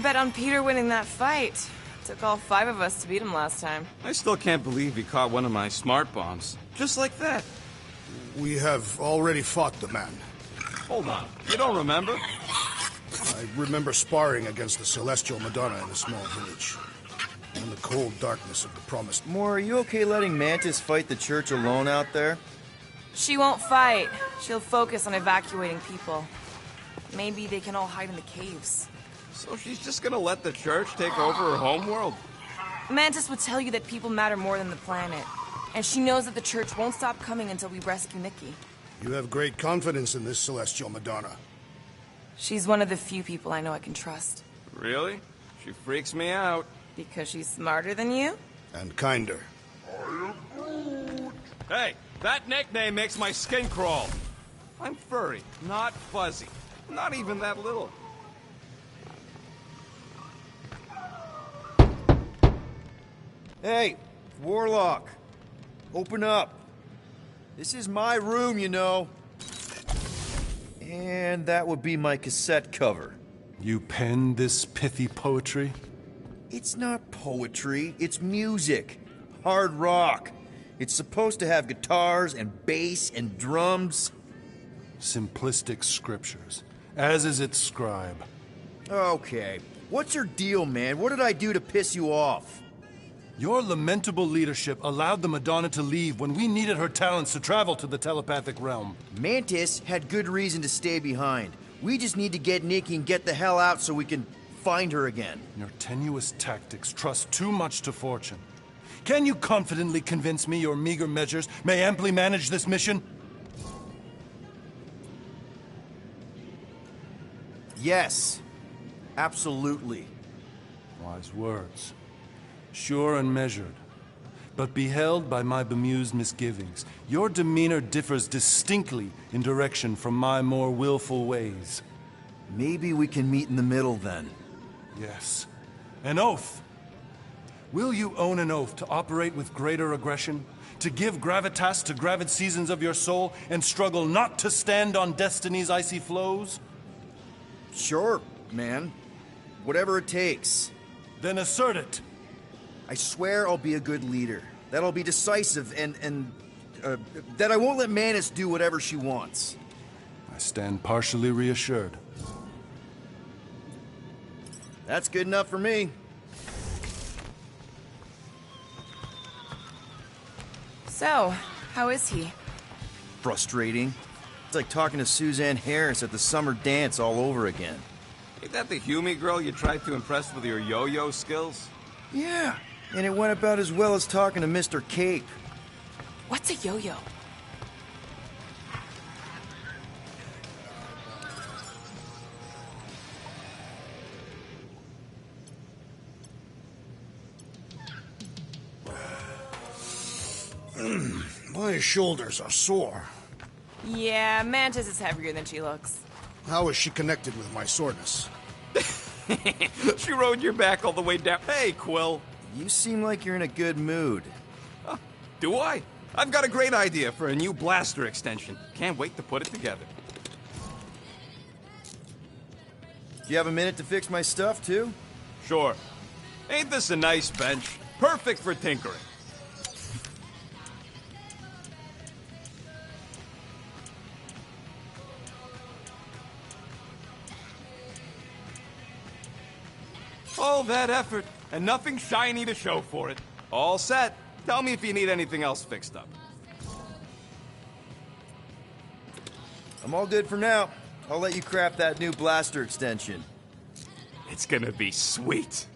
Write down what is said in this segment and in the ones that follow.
bet on Peter winning that fight. Took all 5 of us to beat him last time. I still can't believe he caught one of my smart bombs. Just like that. We have already fought the man. Hold on. You don't remember? I remember sparring against the Celestial Madonna in a small village. In the cold darkness of the Promised... Moore, are you okay letting Mantis fight the church alone out there? She won't fight. She'll focus on evacuating people. Maybe they can all hide in the caves. So she's just gonna let the church take over her homeworld? Mantis would tell you that people matter more than the planet. And she knows that the church won't stop coming until we rescue Nikki. You have great confidence in this Celestial Madonna. She's one of the few people I know I can trust. Really? She freaks me out. Because she's smarter than you? And kinder. Hey, that nickname makes my skin crawl. I'm furry, not fuzzy. Not even that little. Hey, Warlock. Open up. This is my room, you know. And that would be my cassette cover. You penned this pithy poetry? It's not poetry, it's music. Hard rock. It's supposed to have guitars and bass and drums. Simplistic scriptures, as is its scribe. Okay. What's your deal, man? What did I do to piss you off? Your lamentable leadership allowed the Madonna to leave when we needed her talents to travel to the telepathic realm. Mantis had good reason to stay behind. We just need to get Nikki and get the hell out so we can find her again. Your tenuous tactics trust too much to fortune. Can you confidently convince me your meager measures may amply manage this mission? Yes. Absolutely. Wise words. Sure and measured, but beheld by my bemused misgivings, your demeanor differs distinctly in direction from my more willful ways. Maybe we can meet in the middle then. Yes. An oath. Will you own an oath to operate with greater aggression? To give gravitas to gravid seasons of your soul and struggle not to stand on destiny's icy flows? Sure, man. Whatever it takes. Then assert it. I swear I'll be a good leader. That I'll be decisive and that I won't let Mantis do whatever she wants. I stand partially reassured. That's good enough for me. So, how is he? Frustrating. It's like talking to Suzanne Harris at the summer dance all over again. Ain't that the Hume girl you tried to impress with your yo-yo skills? Yeah, and it went about as well as talking to Mr. Cape. What's a yo-yo? My shoulders are sore. Yeah, Mantis is heavier than she looks. How is she connected with my soreness? She rode your back all the way down. Hey, Quill. You seem like you're in a good mood. Do I? I've got a great idea for a new blaster extension. Can't wait to put it together. Do you have a minute to fix my stuff, too? Sure. Ain't this a nice bench? Perfect for tinkering. All that effort, and nothing shiny to show for it. All set. Tell me if you need anything else fixed up. I'm all good for now. I'll let you craft that new blaster extension. It's gonna be sweet.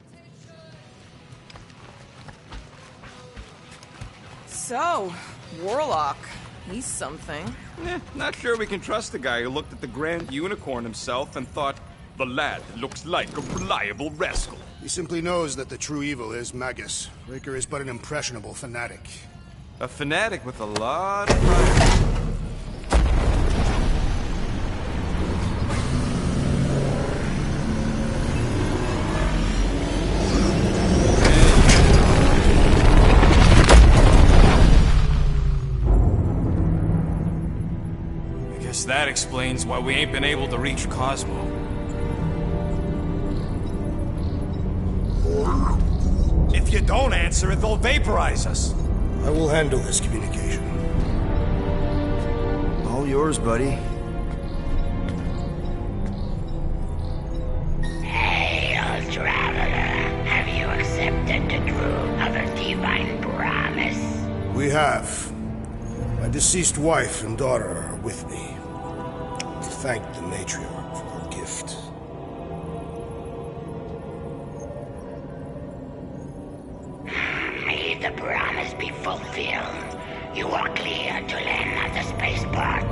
So, Warlock. He's something. Not sure we can trust the guy who looked at the Grand Unicorn himself and thought, the lad looks like a reliable rascal. He simply knows that the true evil is Magus. Raker is but an impressionable fanatic. A fanatic with a lot of pride. I guess that explains why we ain't been able to reach Cosmo. If you don't answer it, they'll vaporize us. I will handle this communication. All yours, buddy. Hail, traveler. Have you accepted the truth of a divine promise? We have. My deceased wife and daughter are with me. To thank the matriarch for her gift. May the promise be fulfilled. You are clear to land at the spaceport.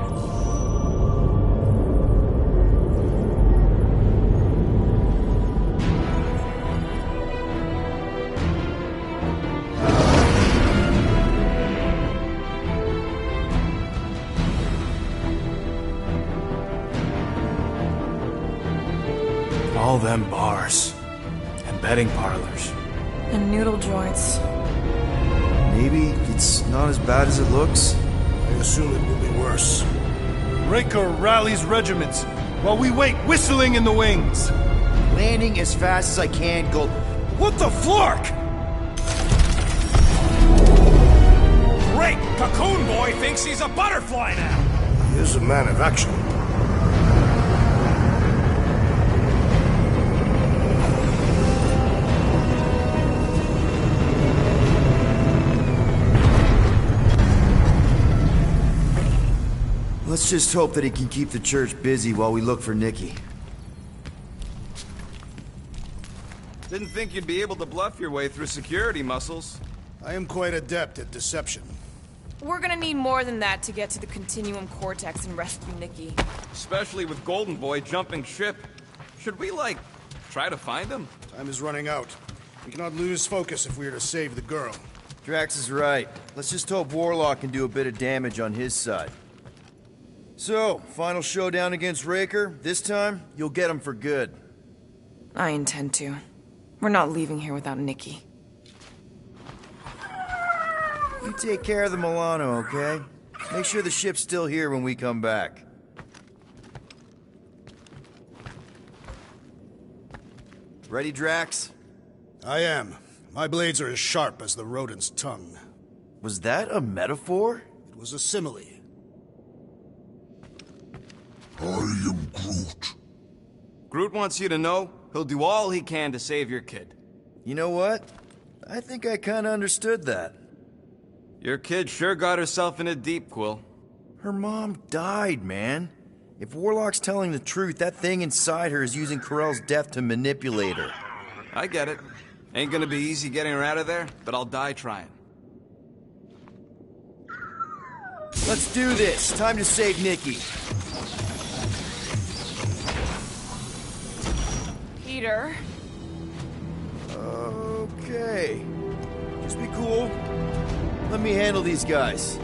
All them bars. And betting parlors. And noodle joints. Maybe it's not as bad as it looks. I assume it will be worse. Raker rallies regiments while we wait whistling in the wings. Landing as fast as I can, Gold. What the flark? Great! Cocoon Boy thinks he's a butterfly now! He is a man of action. Let's just hope that he can keep the church busy while we look for Nikki. Didn't think you'd be able to bluff your way through security muscles. I am quite adept at deception. We're gonna need more than that to get to the Continuum Cortex and rescue Nikki. Especially with Golden Boy jumping ship. Should we, like, try to find him? Time is running out. We cannot lose focus if we are to save the girl. Drax is right. Let's just hope Warlock can do a bit of damage on his side. So, final showdown against Raker. This time, you'll get him for good. I intend to. We're not leaving here without Nikki. You take care of the Milano, okay? Make sure the ship's still here when we come back. Ready, Drax? I am. My blades are as sharp as the rodent's tongue. Was that a metaphor? It was a simile. I am Groot. Groot wants you to know he'll do all he can to save your kid. You know what? I think I kinda understood that. Your kid sure got herself in a deep, Quill. Her mom died, man. If Warlock's telling the truth, that thing inside her is using Corell's death to manipulate her. I get it. Ain't gonna be easy getting her out of there, but I'll die trying. Let's do this. Time to save Nikki. Peter. Okay. Just be cool. Let me handle these guys.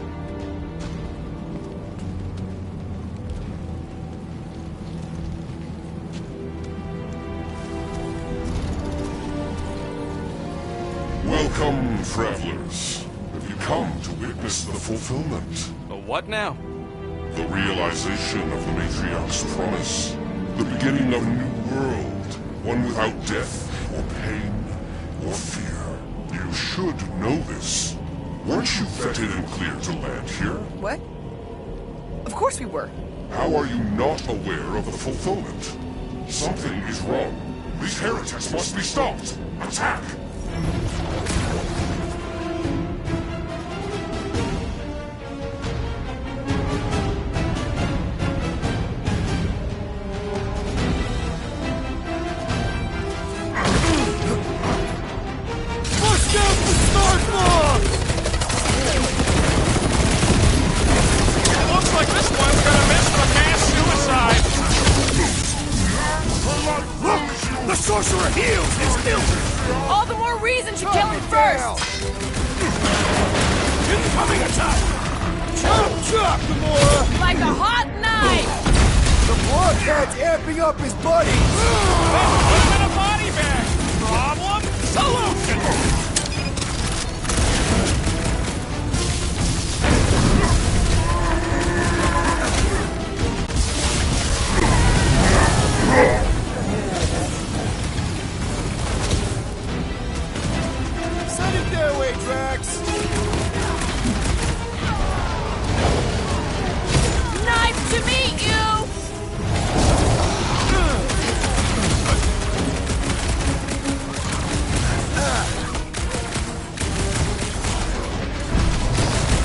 Welcome, travelers. Have you come to witness the fulfillment? But what now? The realization of the Matriarch's promise. The beginning of a new world. One without death, or pain, or fear. You should know this. Weren't you vetted and cleared to land here? What? Of course we were. How are you not aware of the fulfillment? Something is wrong. These heretics must be stopped. Attack! Looks like this one's gonna miss the mass suicide. Look! The sorcerer heals his filter! All the more reason to kill him first! Incoming attack! Chop, chop, Gamora! Like a hot knife! The bloodcat's amping up his buddy! Put him in a body bag. Problem? Solution! way, Drax! Nice to meet you!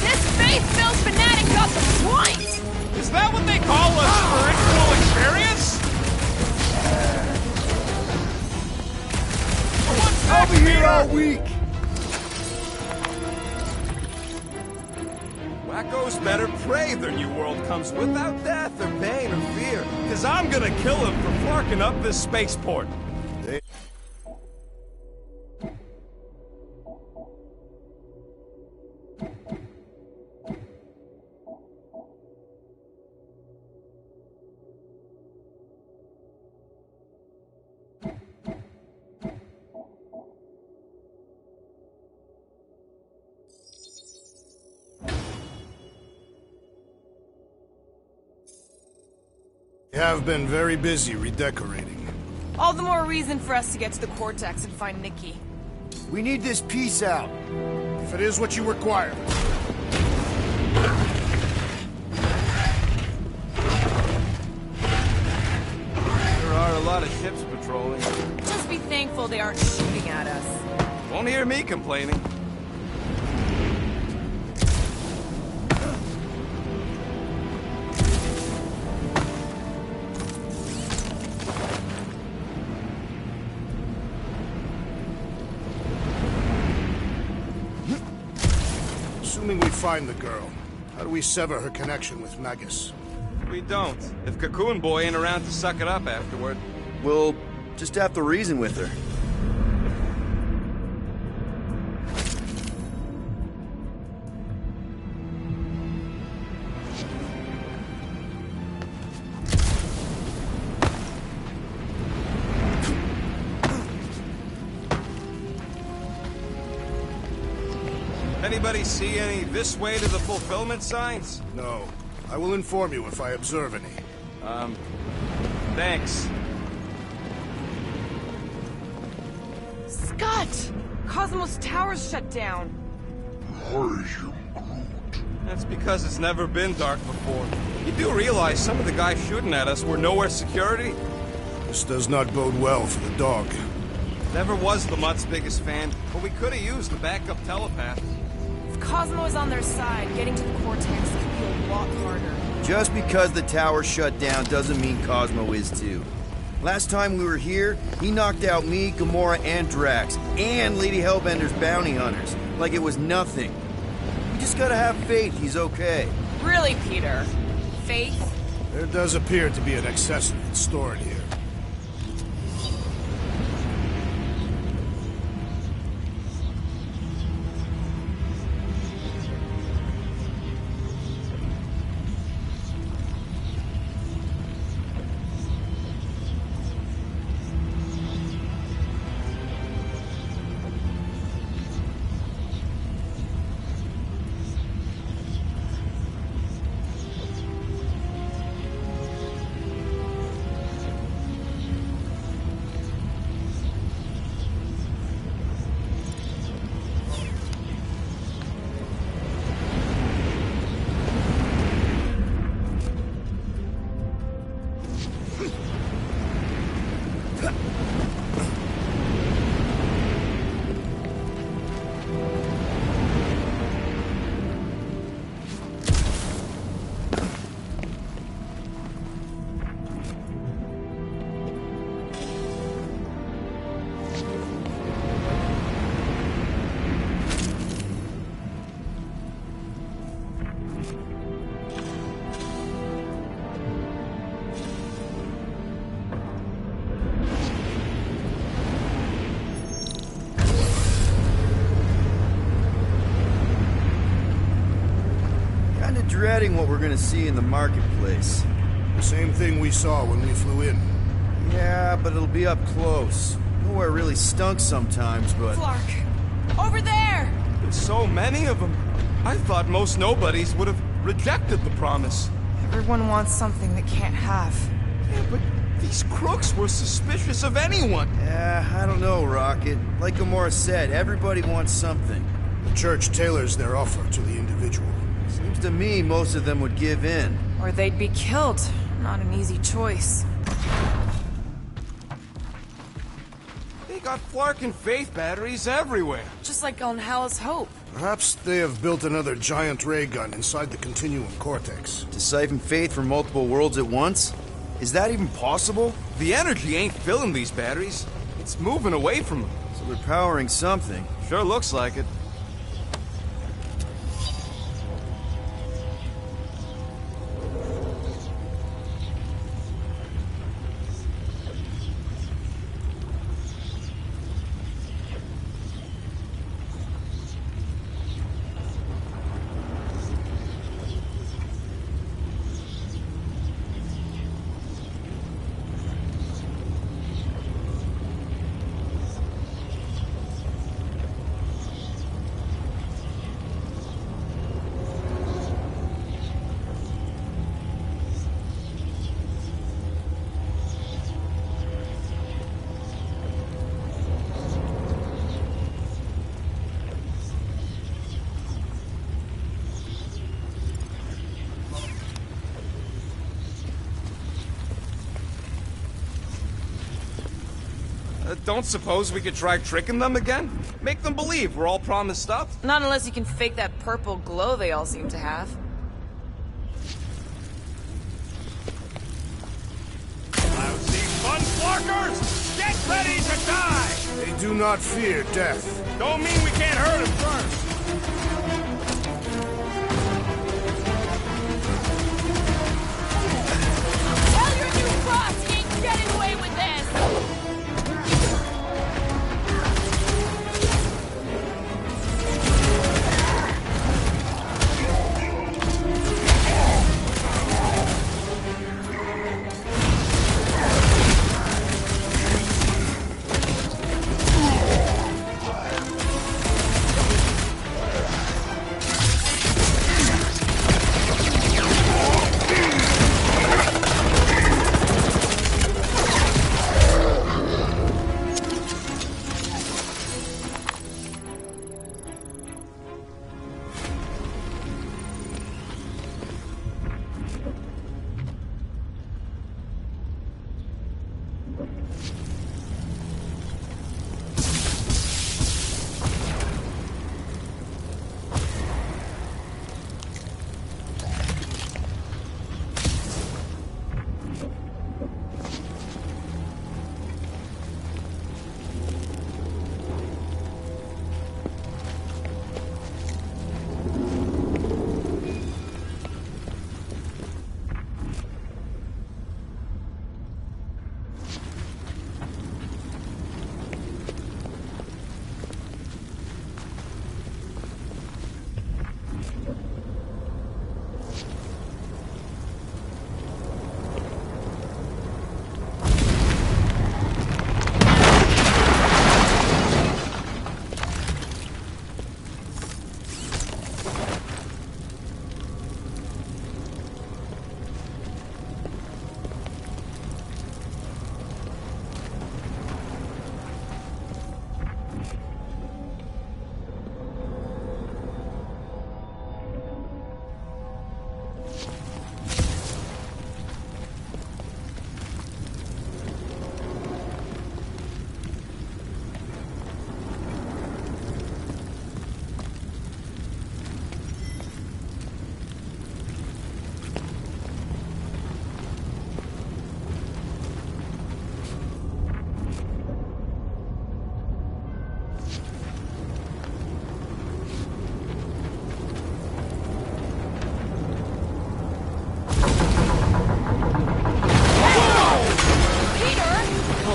This faith-filled fanatic got the point! Is that what they call a spiritual experience? I'll be here all week! Wackos better pray their new world comes without death or pain or fear, because I'm gonna kill him for flarking up this spaceport. We have been very busy redecorating. All the more reason for us to get to the Cortex and find Nikki. We need this piece out. If it is what you require. There are a lot of ships patrolling. Just be thankful they aren't shooting at us. Won't hear me complaining. Assuming we find the girl, how do we sever her connection with Magus? We don't. If Cocoon Boy ain't around to suck it up afterward. We'll just have to reason with her. Anybody see any this way to the fulfillment signs? No. I will inform you if I observe any. Thanks. Scott! Cosmos Tower's shut down. That's because it's never been dark before. You do realize some of the guys shooting at us were nowhere security? This does not bode well for the dog. Never was the Mutt's biggest fan, but we could have used the backup telepath. If Cosmo is on their side, getting to the Cortex could be a lot harder. Just because the tower shut down doesn't mean Cosmo is too. Last time we were here, he knocked out me, Gamora, and Drax, and Lady Hellbender's bounty hunters, like it was nothing. We just gotta have faith he's okay. Really, Peter? Faith? There does appear to be an accessory stored here. Dreading what we're gonna see in the marketplace. The same thing we saw when we flew in. Yeah, but it'll be up close. Nowhere really stunk sometimes, but... Clark! Over there! There's so many of them. I thought most nobodies would have rejected the promise. Everyone wants something they can't have. Yeah, but these crooks were suspicious of anyone. Yeah, I don't know, Rocket. Like Gamora said, everybody wants something. The church tailors their offer to the individual. Seems to me most of them would give in. Or they'd be killed. Not an easy choice. They got Flark and Faith batteries everywhere. Just like on Hallis Hope. Perhaps they have built another giant ray gun inside the Continuum Cortex. To siphon faith from multiple worlds at once? Is that even possible? The energy ain't filling these batteries. It's moving away from them. So they're powering something. Sure looks like it. Don't suppose we could try tricking them again? Make them believe we're all promised stuff? Not unless you can fake that purple glow they all seem to have. Lousy fun flarkers! Get ready to die! They do not fear death. Don't mean we can't hurt them first. Tell your new boss he ain't getting away with this!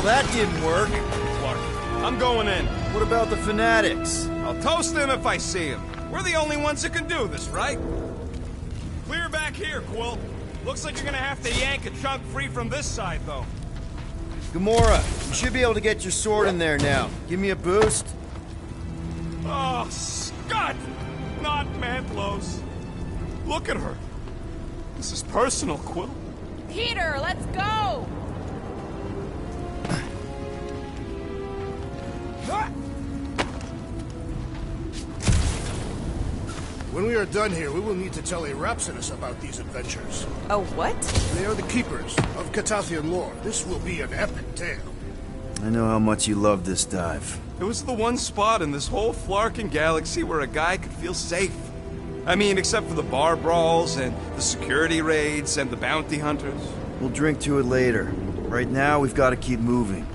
That didn't work. Clark, I'm going in. What about the fanatics? I'll toast them if I see them. We're the only ones that can do this, right? Clear back here, Quill. Looks like you're gonna have to yank a chunk free from this side, though. Gamora, you should be able to get your sword in there now. Give me a boost. Oh, Scott! Not Mantlos. Look at her. This is personal, Quill. Peter, let's go! When we are done here, we will need to tell a Rhapsodus about these adventures. Oh, what? They are the keepers of Catathian lore. This will be an epic tale. I know how much you love this dive. It was the one spot in this whole Flarkin galaxy where a guy could feel safe. I mean, except for the bar brawls and the security raids and the bounty hunters. We'll drink to it later. Right now, we've got to keep moving.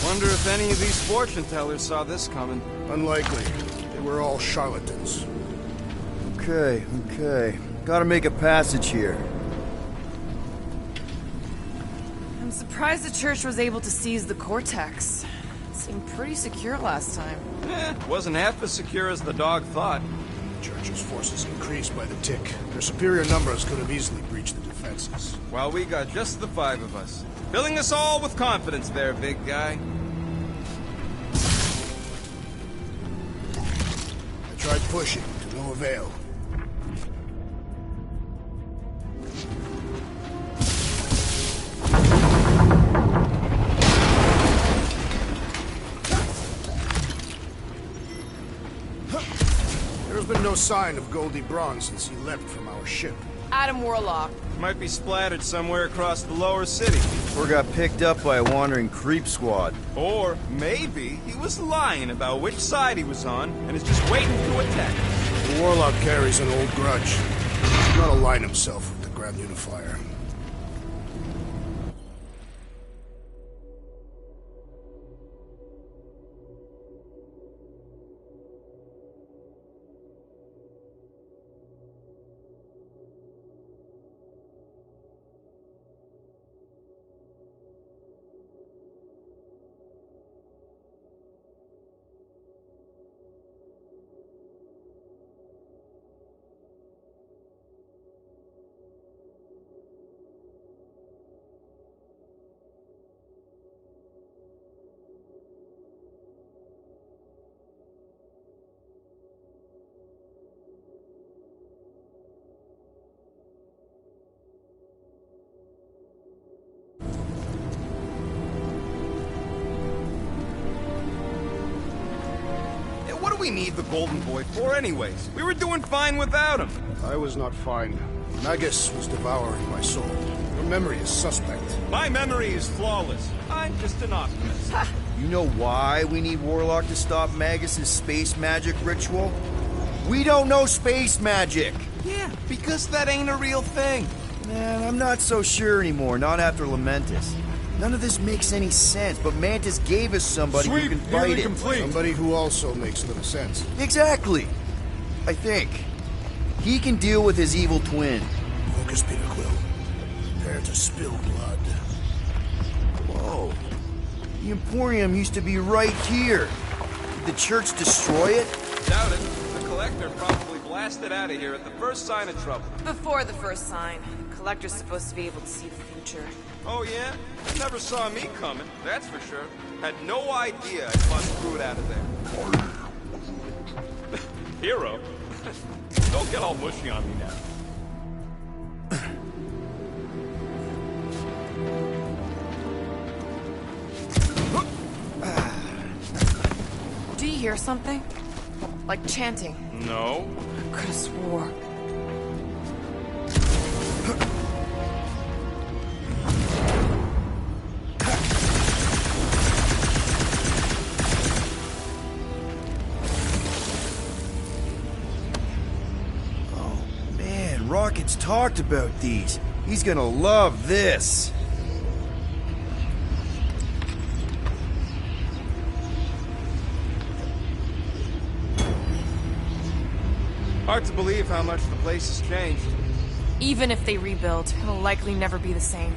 Wonder if any of these fortune tellers saw this coming. Unlikely. They were all charlatans. Okay. Gotta make a passage here. I'm surprised the church was able to seize the Cortex. It seemed pretty secure last time. Wasn't half as secure as the dog thought. The church's forces increased by the tick. Their superior numbers could have easily breached the defenses. While we got just the 5 of us. Filling us all with confidence there, big guy. I tried pushing, to no avail. There's been no sign of Goldie Braun since he left from our ship. Adam Warlock. Might be splattered somewhere across the lower city. Or got picked up by a wandering creep squad. Or maybe he was lying about which side he was on and is just waiting to attack. The Warlock carries an old grudge. He does not align himself with the Grand Unifier. We need the Golden Boy for anyways. We were doing fine without him. I was not fine. Magus was devouring my soul. Your memory is suspect. My memory is flawless. I'm just an optimist. You know why we need Warlock to stop Magus' space magic ritual? We don't know space magic! Yeah, because that ain't a real thing. Man, I'm not so sure anymore, not after Lamentus. None of this makes any sense, but Mantis gave us somebody who can fight it. Somebody who also makes little sense. Exactly! I think. He can deal with his evil twin. Focus, Peter Quill. Prepare to spill blood. Whoa. The Emporium used to be right here. Did the church destroy it? Doubt it. The Collector probably blasted out of here at the first sign of trouble. Before the first sign. The Collector's supposed to be able to see the future. Oh yeah? Never saw me coming, that's for sure. Had no idea I'd bust through it out of there. Hero? Don't get all mushy on me now. Do you hear something? Like chanting. No. I could have swore. Rocket's talked about these. He's gonna love this. Hard to believe how much the place has changed. Even if they rebuild, it'll likely never be the same.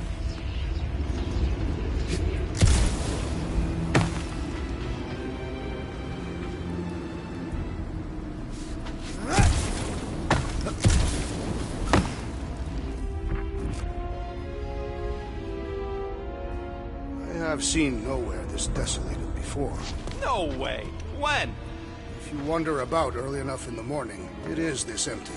I've seen nowhere this desolated before. No way. When? If you wander about early enough in the morning, it is this empty.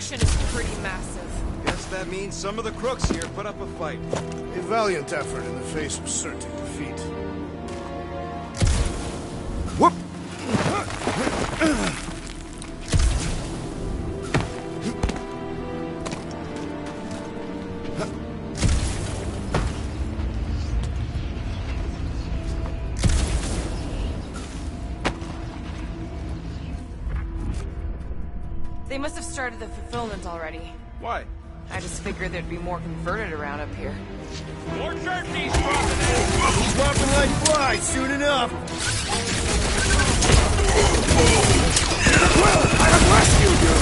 construction is pretty massive. Guess that means some of the crooks here put up a fight. A valiant effort in the face of certain defeat. Whoop! They must have started the fulfillment already. Why? I just figured there'd be more converted around up here. More turkeys dropping in! Dropping like flies soon enough. I have rescued you!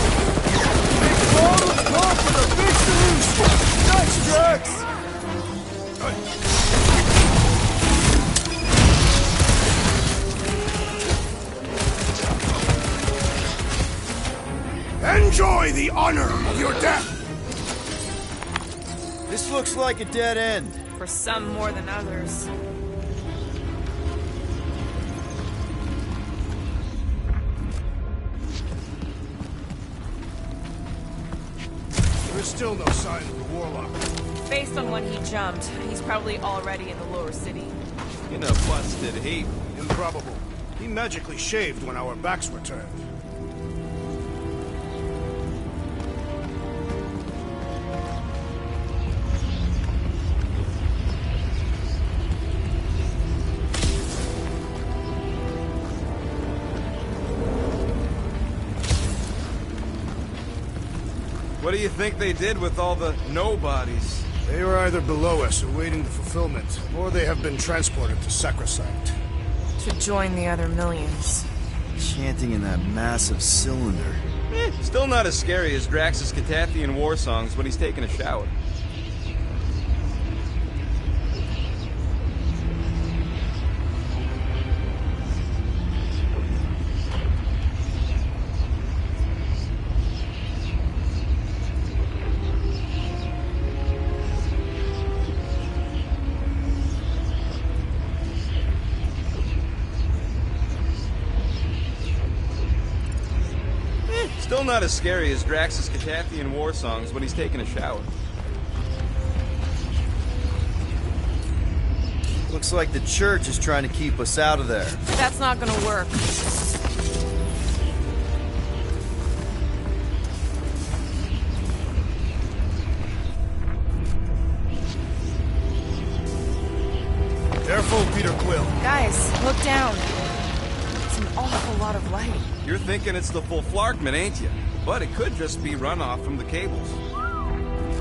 Let's go for the big solution. Nice, Drax. Enjoy the honor of your death! This looks like a dead end. For some more than others. There is still no sign of the warlock. Based on when he jumped, he's probably already in the lower city. In a busted heap. Improbable. He magically shaved when our backs were turned. What do you think they did with all the nobodies? They were either below us awaiting the fulfillment, or they have been transported to Sacrosanct. To join the other millions. Chanting in that massive cylinder. Still not as scary as Drax's Catathian war songs when he's taking a shower. Still not as scary as Drax's Catathian war songs when he's taking a shower. Looks like the church is trying to keep us out of there. That's not gonna work. Careful, Peter Quill. Guys, look down. It's an awful lot of light. You're thinking it's the full Flarkman, ain't you? But it could just be runoff from the cables.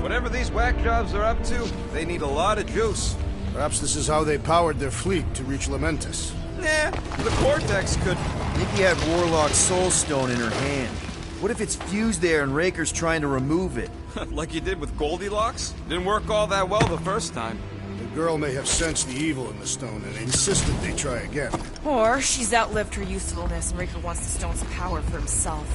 Whatever these whack jobs are up to, they need a lot of juice. Perhaps this is how they powered their fleet to reach Lamentis. Nah, the Cortex could... Nikki had Warlock's soul stone in her hand. What if it's fused there and Raker's trying to remove it? like you did with Goldilocks? Didn't work all that well the first time. The girl may have sensed the evil in the stone and insisted they try again. Or she's outlived her usefulness and Raker wants the stone's power for himself.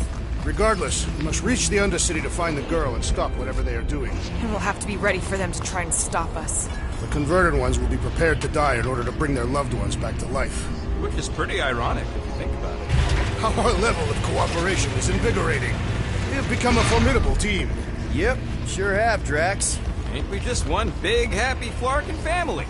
Regardless, we must reach the Undercity to find the girl and stop whatever they are doing. And we'll have to be ready for them to try and stop us. The converted ones will be prepared to die in order to bring their loved ones back to life. Which is pretty ironic if you think about it. Our level of cooperation is invigorating. We have become a formidable team. Yep, sure have, Drax. Ain't we just one big, happy Flarkin family?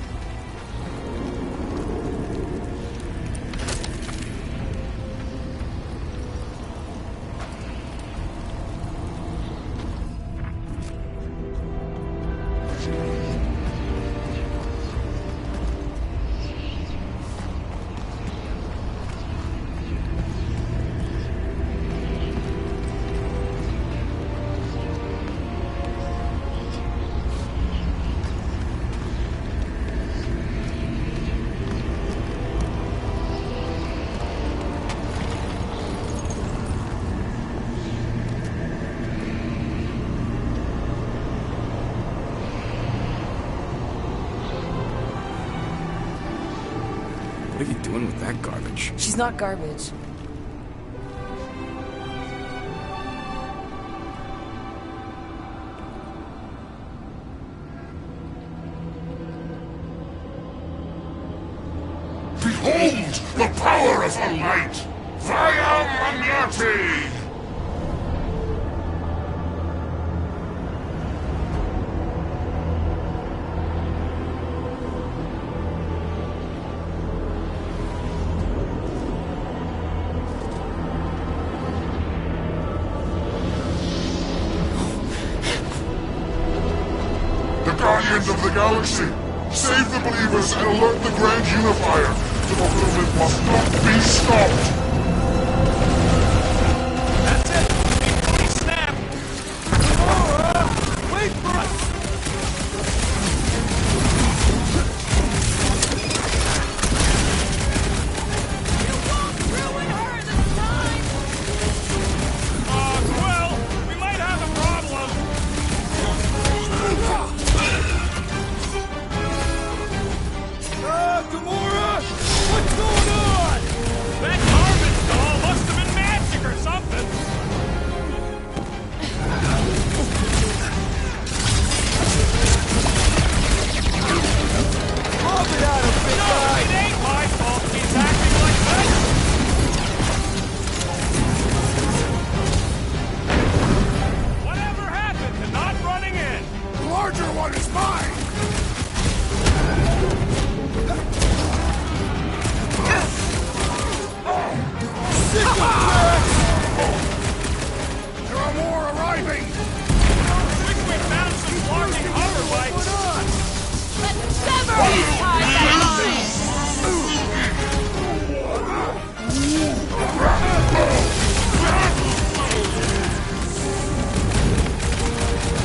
What are you doing with that garbage? She's not garbage. Behold the power of the light! Via Magnati! Guardians of the Galaxy! Save the believers and alert the Grand Unifier! The fulfillment must not be stopped! That's it! Please snap! Gamora! Wait for us! You won't ruin her this time! Quill! We might have a problem! Gamora! What's going on? That garbage doll must have been magic or something! Love it out of big guy! It ain't my fault he's acting like this! Whatever happened to not running in? The larger one is mine! There are more arriving! Think we found some flarking hover bikes! Let's sever these ties that bind!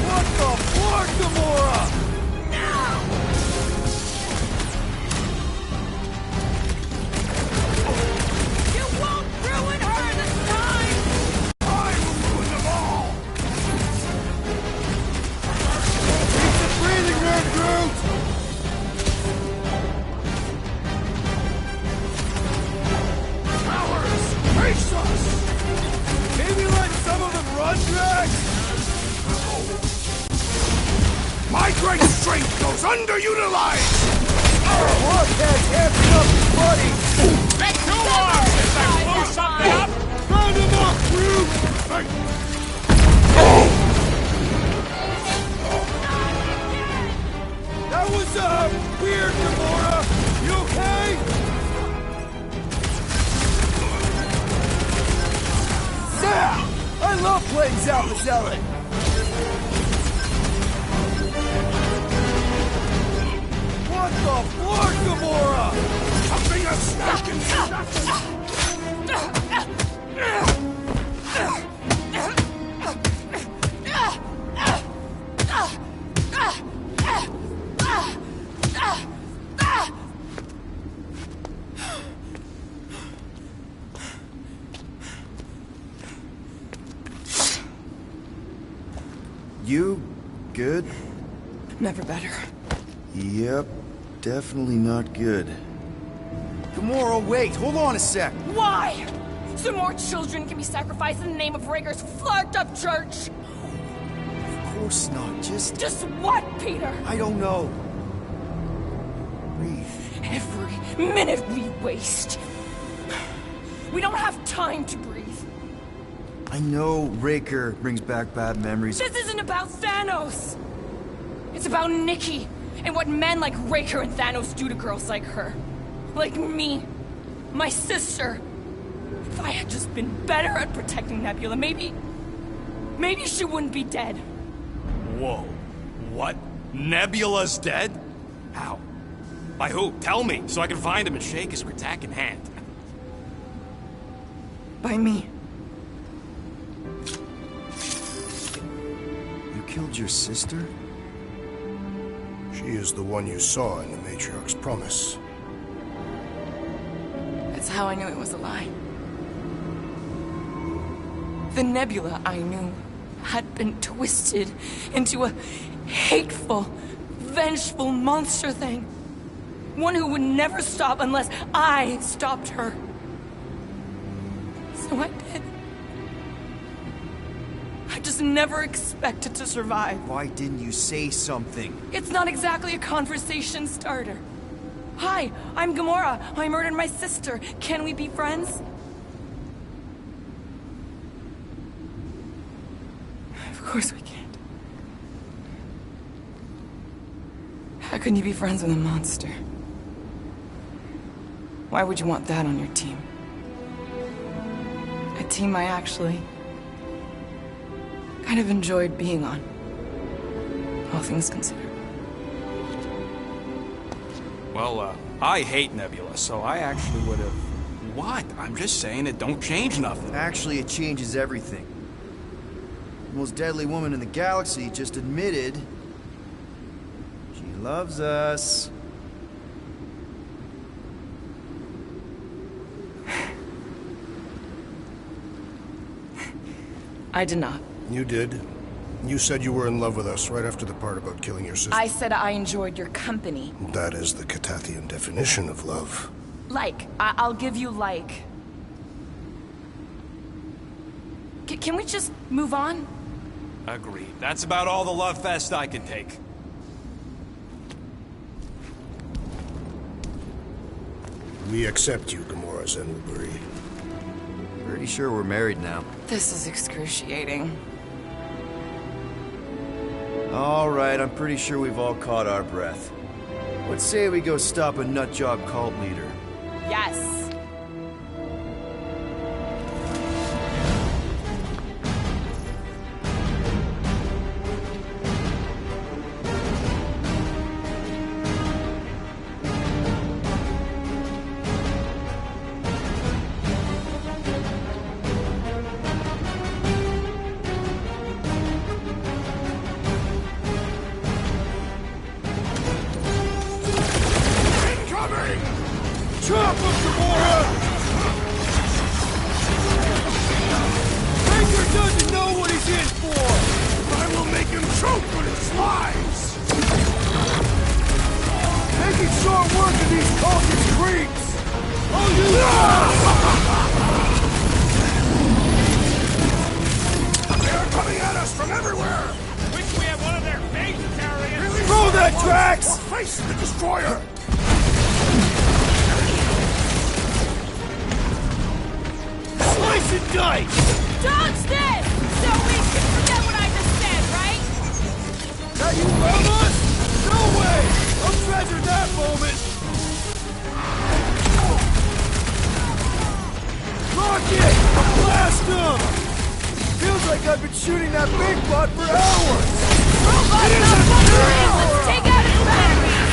What the fuck, Gamora? You won't ruin her this time! I will ruin them all! Keep the breathing room, Groot! Powers! Face us! Maybe let some of them run, Drax? My great strength goes underutilized! Warhead's amping up his buddy! Make two arms as I blew something up! Round him up, Groot! That was, weird, Gamora! You okay? Yeah! I love playing Zappazelli! What the fuck, Gamora? Something a snack and nothing! You good? Never better. Yep, definitely not good. Gamora, wait, hold on a sec. Why? So more children can be sacrificed in the name of Raker's flarked-up church? Of course not, Just what, Peter? I don't know. Breathe. Every minute we waste. We don't have time to breathe. I know Raker brings back bad memories. This isn't about Thanos. It's about Nikki and what men like Raker and Thanos do to girls like her. Like me. My sister. If I had just been better at protecting Nebula, maybe she wouldn't be dead. Whoa. What? Nebula's dead? How? By who? Tell me, so I can find him and shake his Kratakan hand. By me. You killed your sister? She is the one you saw in the Matriarch's promise. That's how I knew it was a lie. The Nebula I knew had been twisted into a hateful, vengeful monster thing. One who would never stop unless I stopped her. So I did. I just never expected to survive. Why didn't you say something? It's not exactly a conversation starter. Hi, I'm Gamora. I murdered my sister. Can we be friends? Of course we can't. How can you be friends with a monster? Why would you want that on your team? A team I actually kind of enjoyed being on, all things considered. Well, I hate Nebula, so I actually would have... What? I'm just saying it don't change nothing. Actually, it changes everything. The most deadly woman in the galaxy just admitted she loves us. I did not. You did. You said you were in love with us right after the part about killing your sister. I said I enjoyed your company. That is the Catathian definition of love. Like. I'll give you like. Can we just move on? Agreed. That's about all the love fest I can take. We accept you, Gamora Zenwalburi. Pretty sure we're married now. This is excruciating. All right, I'm pretty sure we've all caught our breath. Let's say we go stop a nutjob cult leader. Yes. Chop him, Gamora! Baker doesn't know what he's in for! I will make him choke on his lies! Making short work of these cultist creeps! Oh, you... They are coming at us from everywhere! Wish we had one of their base carriers! Throw that, Drax! We're facing the Destroyer! Slice and dice! Dodge this! So we can forget what I just said, right? That you love us? No way! I'll treasure that moment! Rocket! Blast him! Feels like I've been shooting that big butt for hours! Robot malfunction! Let's take out his batteries!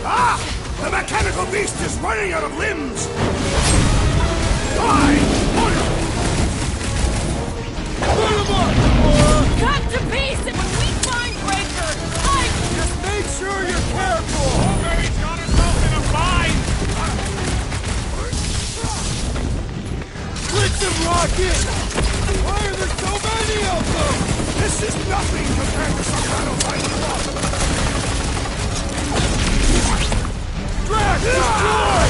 Ah! The mechanical beast is running out of limbs! Die! Put him up! Cut to pieces when we find Breaker! Just make sure you're careful! He's got himself in a bind! Blitz him, Rocket! Why are there so many of them? This is nothing compared to some battles I fought! Drax, destroy!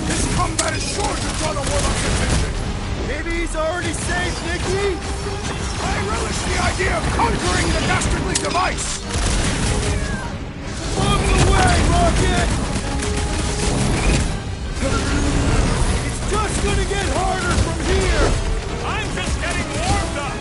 This combat is sure to draw the Warlock's attention! Maybe he's already safe, Nikki? I relish the idea of conquering the dastardly device! On the way, Rocket! It's just gonna get harder from here! I'm just getting warmed up!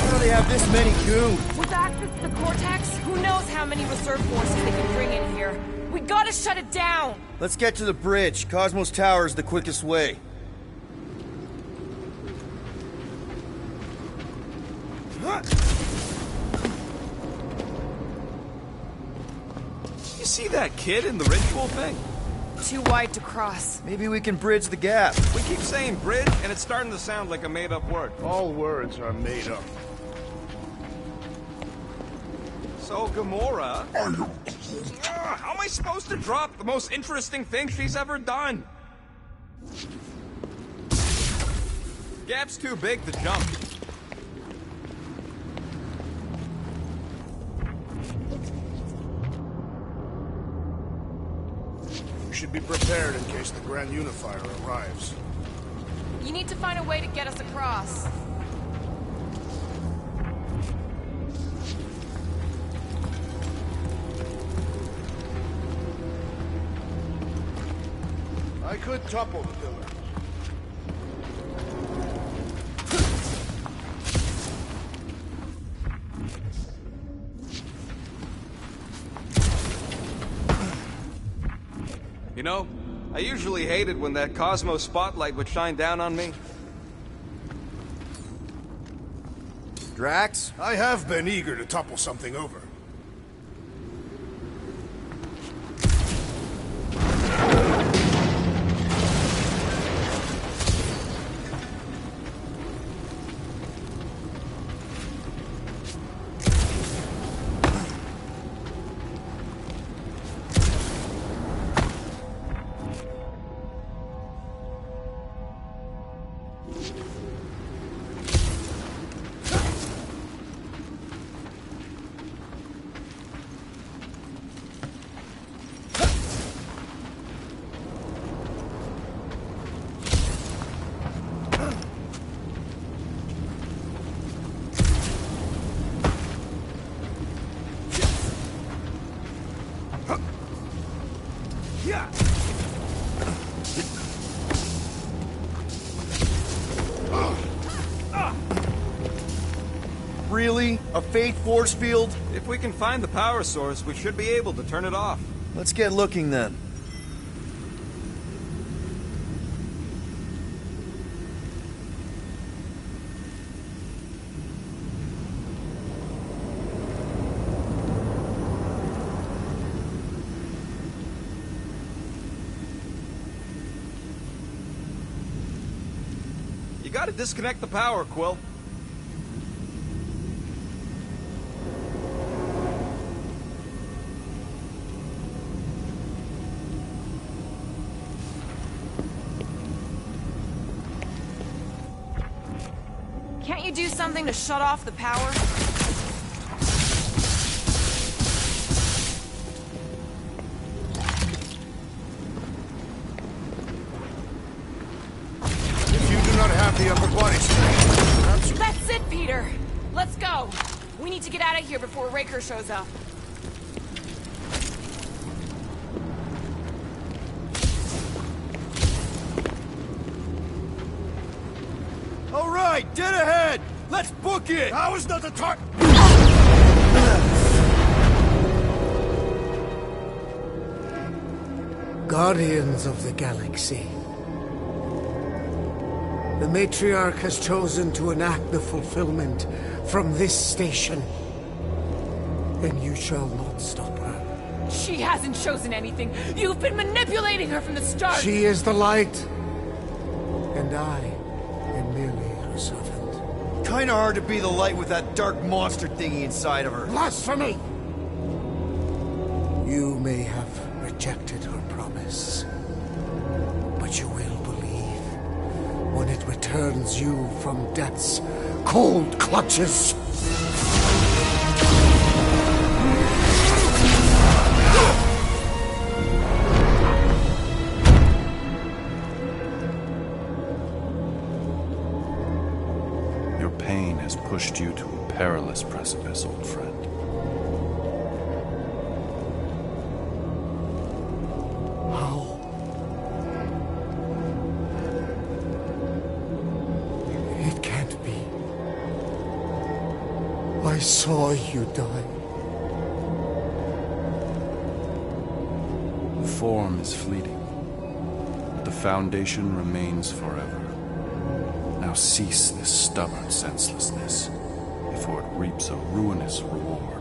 How do they have this many goons? With access to the Cortex, who knows how many reserve forces they can bring in here. We gotta shut it down! Let's get to the bridge. Cosmos Tower is the quickest way. You see that kid in the ritual thing? Too wide to cross. Maybe we can bridge the gap. We keep saying bridge, and it's starting to sound like a made-up word. All words are made up. So, Gamora... how am I supposed to drop the most interesting thing she's ever done? Gap's too big to jump. We should be prepared in case the Grand Unifier arrives. You need to find a way to get us across. I could topple the pillar. You know, I usually hated when that Cosmo spotlight would shine down on me. Drax? I have been eager to topple something over. Really? A Faith force field? If we can find the power source, we should be able to turn it off. Let's get looking then. You gotta disconnect the power, Quill. Can't you do something to shut off the power? If you do not have the upper body strength, perhaps... That's it, Peter! Let's go! We need to get out of here before Raker shows up. All right, dead ahead! Let's book it! Now is not the time! Guardians of the Galaxy. The Matriarch has chosen to enact the fulfillment from this station. And you shall not stop her. She hasn't chosen anything. You've been manipulating her from the start. She is the light. And I am merely her servant. Kinda hard to be the light with that dark monster thingy inside of her. Blasphemy! You may have rejected her promise, but you will believe when it returns you from death's cold clutches. Your pain has pushed you to a perilous precipice, old friend. How? It can't be. I saw you die. Form is fleeting, but the foundation remains forever. Now cease this stubborn senselessness, before it reaps a ruinous reward.